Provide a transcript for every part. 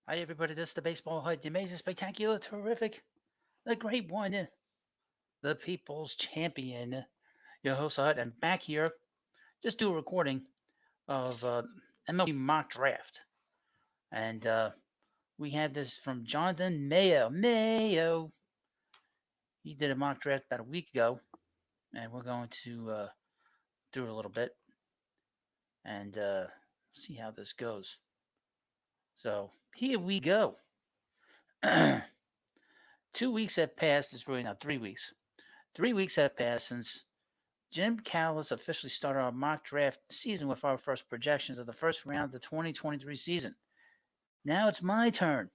Hi, everybody. This is the Baseball Hut, the amazing, spectacular, terrific, the great one, the people's champion, your host Hut. And back here, just do a recording of MLB mock draft. And we have this from Jonathan Mayo. Mayo. He did a mock draft about a week ago, and we're going to do it a little bit and see how this goes. So here we go. 2 weeks have passed. It's really not 3 weeks. 3 weeks have passed since Jim Callis officially started our mock draft season with our first projections of the first round of the 2023 season. Now it's my turn.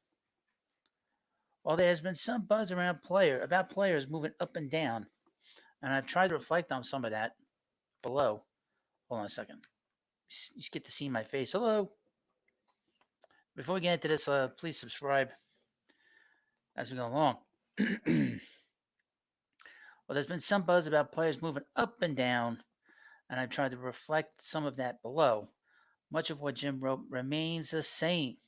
While there has been some buzz about players moving up and down, and I've tried to reflect on some of that below. Hold on a second. You just get to see my face. Hello. Before we get into this, please subscribe as we go along. Well, there's been some buzz about players moving up and down, and I've tried to reflect some of that below. Much of what Jim wrote remains the same.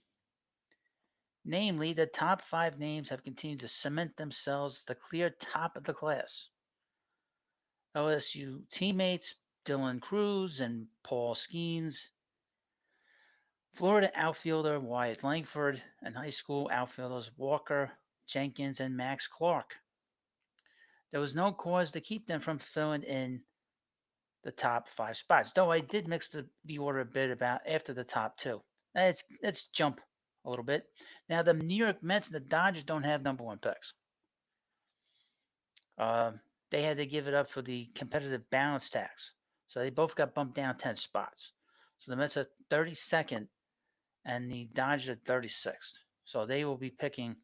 Namely, the top five names have continued to cement themselves the clear top of the class. OSU teammates Dylan Cruz and Paul Skenes, Florida outfielder Wyatt Langford, and high school outfielders Walker, Jenkins, and Max Clark. There was no cause to keep them from filling in the top five spots, though I did mix the order a bit about after the top two. Let's jump a little bit. Now, the New York Mets and the Dodgers don't have number one picks. They had to give it up for the competitive balance tax. So they both got bumped down 10 spots. So the Mets are 32nd and the Dodgers are 36th. So they will be picking,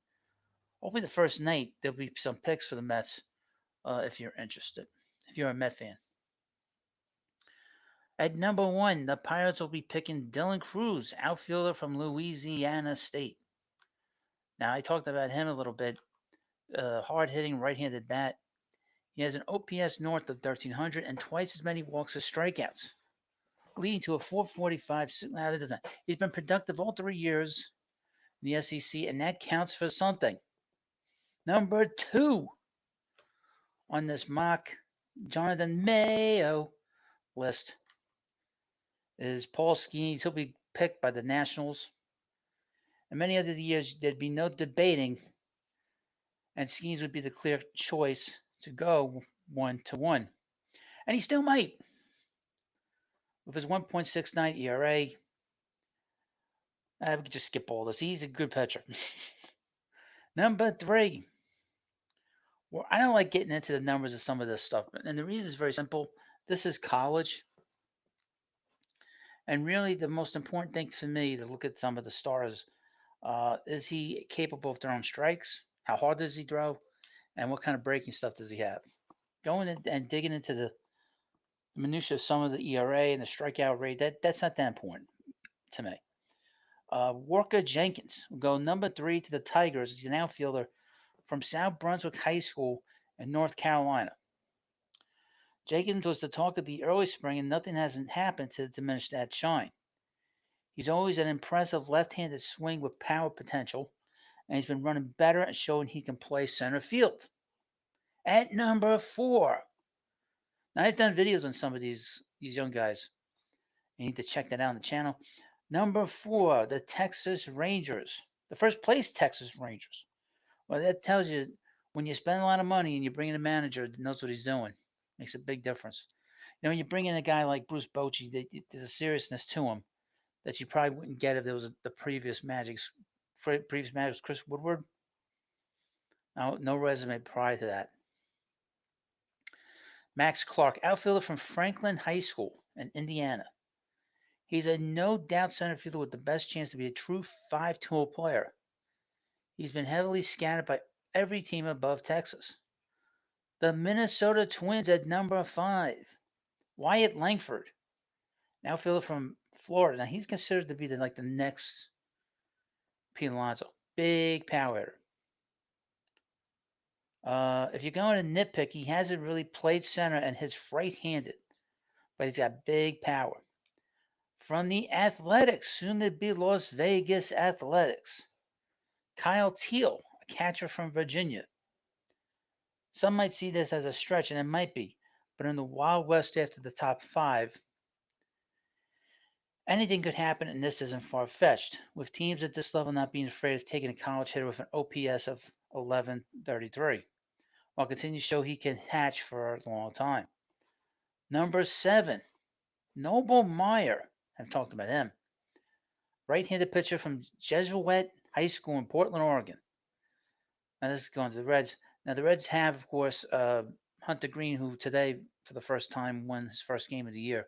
hopefully the first night, there'll be some picks for the Mets if you're interested, if you're a Met fan. At number one, the Pirates will be picking Dylan Cruz, outfielder from Louisiana State. Now, I talked about him a little bit. Hard-hitting right-handed bat. He has an OPS north of 1,300 and twice as many walks as strikeouts, leading to a 445. Now, that doesn't matter. He's been productive all 3 years in the SEC, and that counts for something. Number two on this mock Jonathan Mayo list is Paul Skenes. He'll be picked by the Nationals. In many other years, there'd be no debating, and Skenes would be the clear choice to go 1-1. And he still might. With his 1.69 ERA, we could just skip all this. He's a good pitcher. Number three. Well, I don't like getting into the numbers of some of this stuff, and the reason is very simple. This is college. And really, the most important thing for me to look at some of the stars is he capable of throwing strikes? How hard does he throw? And what kind of breaking stuff does he have? Going in and digging into the minutia of some of the ERA and the strikeout rate, that's not that important to me. Walker Jenkins will go number three to the Tigers. He's an outfielder from South Brunswick High School in North Carolina. Jenkins was the talk of the early spring, and nothing hasn't happened to diminish that shine. He's always an impressive left-handed swing with power potential, and he's been running better and showing he can play center field. At number four. Now, I've done videos on some of these young guys. You need to check that out on the channel. Number four, the Texas Rangers. The first place Texas Rangers. Well, that tells you when you spend a lot of money and you bring in a manager that knows what he's doing, makes a big difference. You know, when you bring in a guy like Bruce Bochy, there's a seriousness to him that you probably wouldn't get if there was the previous Magic's Chris Woodward. No resume prior to that. Max Clark, outfielder from Franklin High School in Indiana. He's a no-doubt center fielder with the best chance to be a true five-tool player. He's been heavily scouted by every team above Texas. The Minnesota Twins at number five. Wyatt Langford, an outfielder from Florida. Now, he's considered to be the next Pete Alonso. Big power hitter. If you're going to nitpick, he hasn't really played center and hits right-handed, but he's got big power. From the Athletics, soon to be Las Vegas Athletics, Kyle Teal, a catcher from Virginia. Some might see this as a stretch, and it might be, but in the Wild West after the top five, anything could happen, and this isn't far fetched, with teams at this level not being afraid of taking a college hitter with an OPS of 1133, while continuing to show he can hatch for a long time. Number 7, Noble Meyer. I've talked about him. Right handed pitcher from Jesuit High School in Portland, Oregon. Now, this is going to the Reds. Now, the Reds have, of course, Hunter Green, who today, for the first time, won his first game of the year.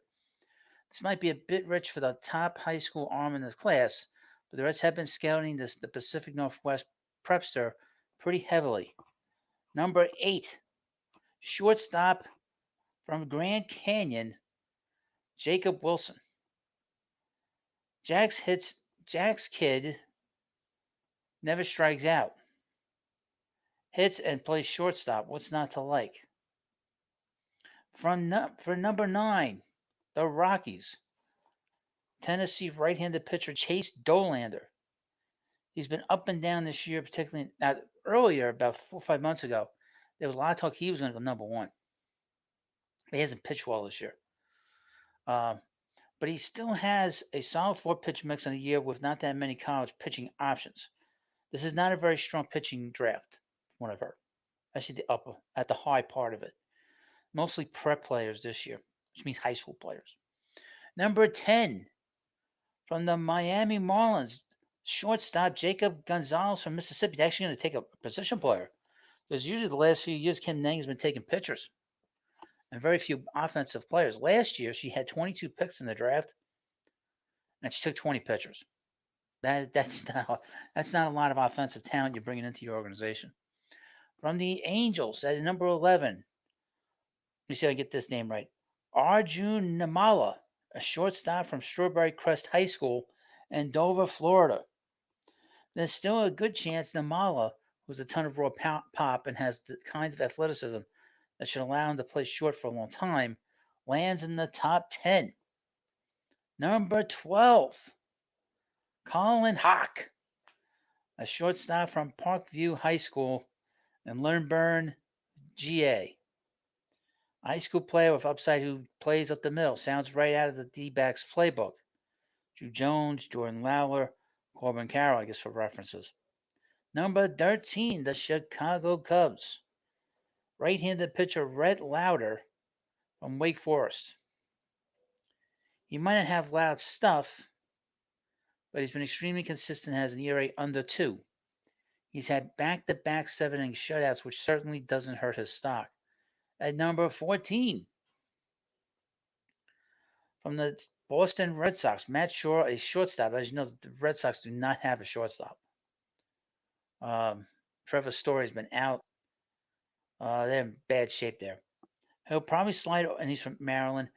This might be a bit rich for the top high school arm in the class, but the Reds have been scouting the Pacific Northwest prepster pretty heavily. Number 8, shortstop from Grand Canyon, Jacob Wilson. Jack's kid never strikes out. Hits and plays shortstop. What's not to like? For number 9, the Rockies. Tennessee right-handed pitcher Chase Dolander. He's been up and down this year, particularly earlier, about 4 or 5 months ago. There was a lot of talk he was going to go number 1. He hasn't pitched well this year. But he still has a solid 4-pitch mix in a year with not that many college pitching options. This is not a very strong pitching draft, from what I've heard. Actually, at the high part of it. Mostly prep players this year, which means high school players. Number 10, from the Miami Marlins, shortstop Jacob Gonzalez from Mississippi. He's actually going to take a position player. Because usually the last few years, Kim Nang has been taking pitchers and very few offensive players. Last year, she had 22 picks in the draft, and she took 20 pitchers. That's not a lot of offensive talent you're bringing into your organization. From the Angels, at number 11, let me see if I get this name right. Arjun Namala, a shortstop from Strawberry Crest High School in Dover, Florida. There's still a good chance Namala, who's a ton of raw pop and has the kind of athleticism that should allow him to play short for a long time, lands in the top 10. Number 12, Colin Hawk, a shortstop from Parkview High School in Lurnburn, GA. A high school player with upside who plays up the middle. Sounds right out of the D-backs playbook. Drew Jones, Jordan Lawler, Corbin Carroll, I guess, for references. Number 13, the Chicago Cubs. Right-handed pitcher Rhett Lauder from Wake Forest. He might not have loud stuff, but he's been extremely consistent, has an ERA under 2. He's had back-to-back 7-inning shutouts, which certainly doesn't hurt his stock. At number 14, from the Boston Red Sox, Matt Shore, a shortstop. As you know, the Red Sox do not have a shortstop. Trevor Story's been out. They're in bad shape there. He'll probably slide, and he's from Maryland.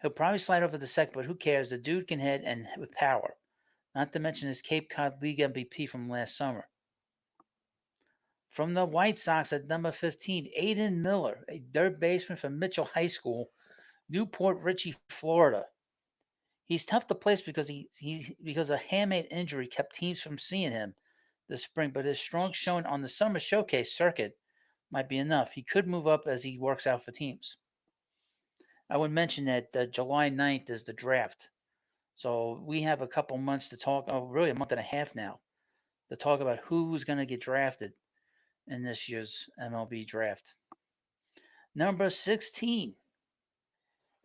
He'll probably slide over the second, but who cares? The dude can hit and with power. Not to mention his Cape Cod League MVP from last summer. From the White Sox at number 15, Aiden Miller, a third baseman from Mitchell High School, Newport Richey, Florida. He's tough to place because because a hamate injury kept teams from seeing him this spring, but his strong showing on the summer showcase circuit might be enough. He could move up as he works out for teams. I would mention that July 9th is the draft. So we have a couple months to talk, really a month and a half now, to talk about who's going to get drafted in this year's MLB draft. Number 16,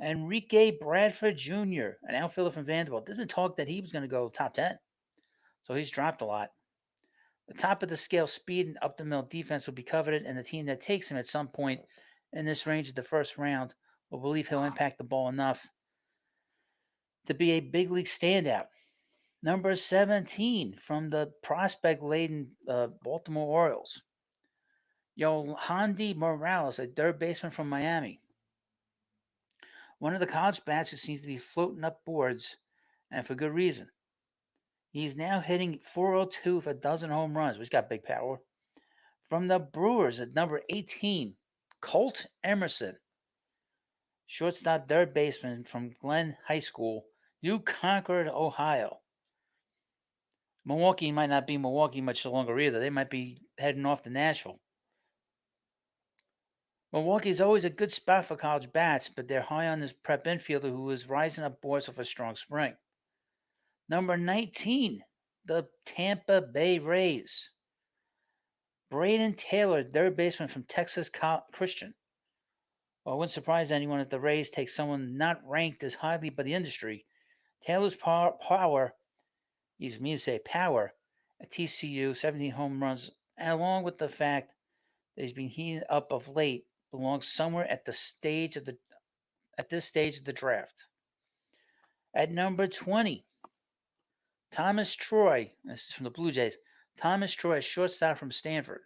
Enrique Bradford Jr., an outfielder from Vanderbilt. There's been talk that he was going to go top 10. So he's dropped a lot. The top of the scale speed and up the middle defense will be coveted, and the team that takes him at some point in this range of the first round will believe he'll impact the ball enough to be a big league standout. Number 17, from the prospect-laden Baltimore Orioles, Yohandy Morales, a third baseman from Miami. One of the college bats who seems to be floating up boards, and for good reason. He's now hitting .402 with a dozen home runs, which got big power. From the Brewers at number 18, Colt Emerson, shortstop third baseman from Glenn High School, New Concord, Ohio. Milwaukee might not be Milwaukee much longer either. They might be heading off to Nashville. Milwaukee's always a good spot for college bats, but they're high on this prep infielder who is rising up boards of a strong spring. Number 19, the Tampa Bay Rays. Braden Taylor, third baseman from Texas Christian. Well, it wouldn't surprise anyone if the Rays take someone not ranked as highly by the industry. Taylor's power, easy for me to say, power at TCU, 17 home runs, and along with the fact that he's been heating up of late, belongs somewhere at this stage of the draft. At number 20, Thomas Troy. This is from the Blue Jays. Thomas Troy, a shortstop from Stanford.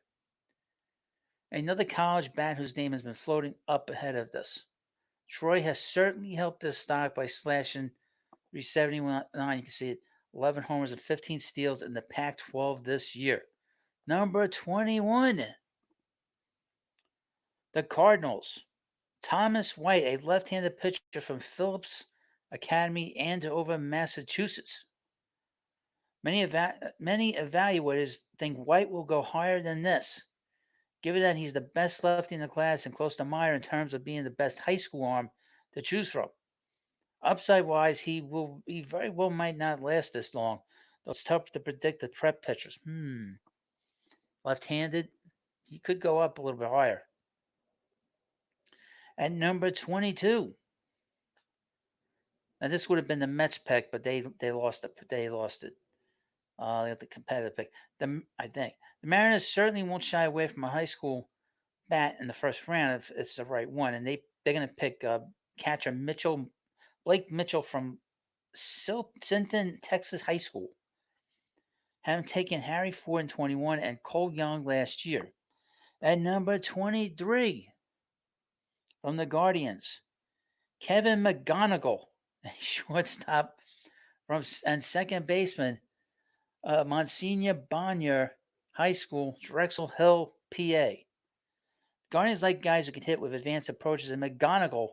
Another college bat whose name has been floating up ahead of this. Troy has certainly helped this stock by slashing 379. You can see it. 11 homers and 15 steals in the Pac 12 this year. Number 21, the Cardinals. Thomas White, a left handed pitcher from Phillips Academy, Andover, Massachusetts. Many evaluators think White will go higher than this, given that he's the best lefty in the class and close to Meyer in terms of being the best high school arm to choose from. Upside wise, he very well might not last this long, though it's tough to predict the prep pitchers. Left handed, he could go up a little bit higher. At number 22, now this would have been the Mets pick, but they lost it. They lost it. They have the competitive pick. I think the Mariners certainly won't shy away from a high school bat in the first round if it's the right one, and they're going to pick catcher Blake Mitchell from Sinton, Texas High School. Having taken Harry Ford in 21 and Cole Young last year. At number 23, from the Guardians, Kevin McGonigal, a shortstop and second baseman, Monsignor Bonnier High School, Drexel Hill, PA. Guardians like guys who can hit with advanced approaches, and McGonigal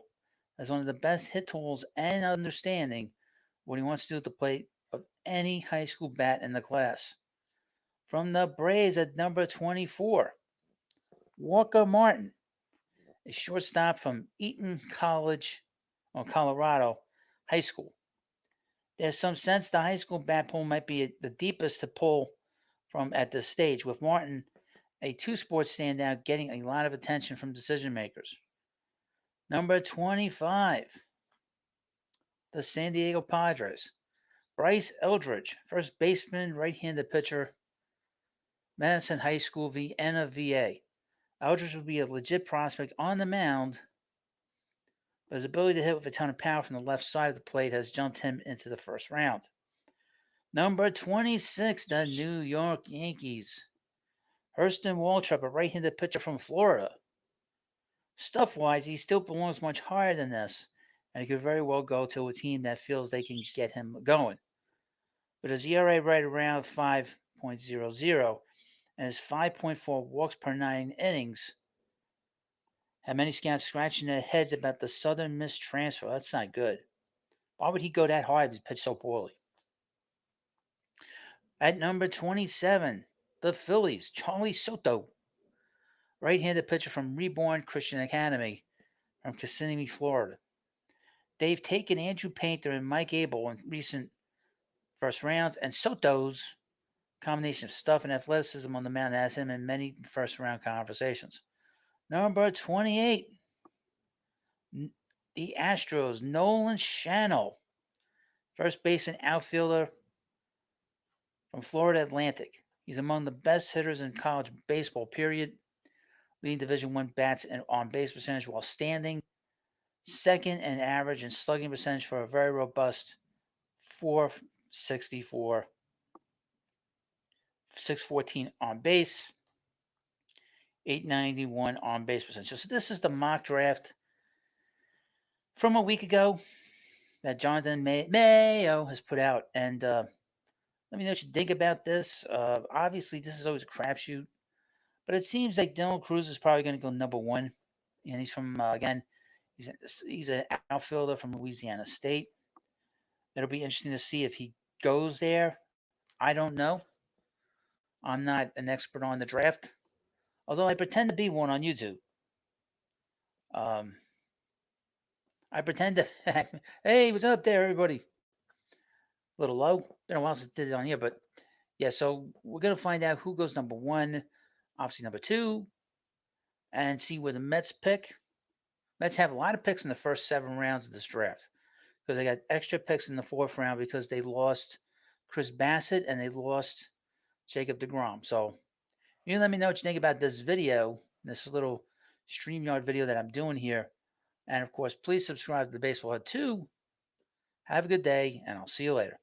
has one of the best hit tools and understanding what he wants to do at the plate of any high school bat in the class. From the Braves at number 24, Walker Martin, a shortstop from Eaton College, Colorado High School. There's some sense the high school bat pool might be the deepest to pull from at this stage, with Martin, a two-sport standout, getting a lot of attention from decision makers. Number 25, the San Diego Padres. Bryce Eldridge, first baseman, right-handed pitcher, Madison High School, Vienna, VA. Eldridge will be a legit prospect on the mound, but his ability to hit with a ton of power from the left side of the plate has jumped him into the first round. Number 26, the New York Yankees. Hurston Waltrip, a right-handed pitcher from Florida. Stuff-wise, he still belongs much higher than this, and he could very well go to a team that feels they can get him going. But his ERA right around 5.00 and his 5.4 walks per 9 innings have many scouts scratching their heads about the Southern Miss transfer. That's not good. Why would he go that high if he pitched so poorly? At number 27, the Phillies, Charlie Soto, right-handed pitcher from Reborn Christian Academy from Kissimmee, Florida. They've taken Andrew Painter and Mike Abel in recent first rounds, and Soto's combination of stuff and athleticism on the mound has him in many first-round conversations. Number 28, the Astros, Nolan Shannell, first baseman outfielder from Florida Atlantic. He's among the best hitters in college baseball, period, leading Division I bats and on-base percentage while standing second in average and slugging percentage for a very robust 464, 614 on base, 891 on base percentage. So this is the mock draft from a week ago that Jonathan Mayo has put out. And let me know what you think about this. Obviously, this is always a crapshoot, but it seems like Dylan Cruz is probably going to go number one. And he's from, again, he's an outfielder from Louisiana State. It'll be interesting to see if he goes there. I don't know. I'm not an expert on the draft, although I pretend to be one on YouTube. Um, I pretend to, hey, what's up there, everybody? A little low. Been a while since I did it on here, but yeah, so we're going to find out who goes number one, obviously number two, and see where the Mets pick. Mets have a lot of picks in the first 7 rounds of this draft because they got extra picks in the fourth round because they lost Chris Bassett and they lost Jacob DeGrom. So you let me know what you think about this video, this little StreamYard video that I'm doing here. And of course, please subscribe to the Baseball Head 2. Have a good day, and I'll see you later.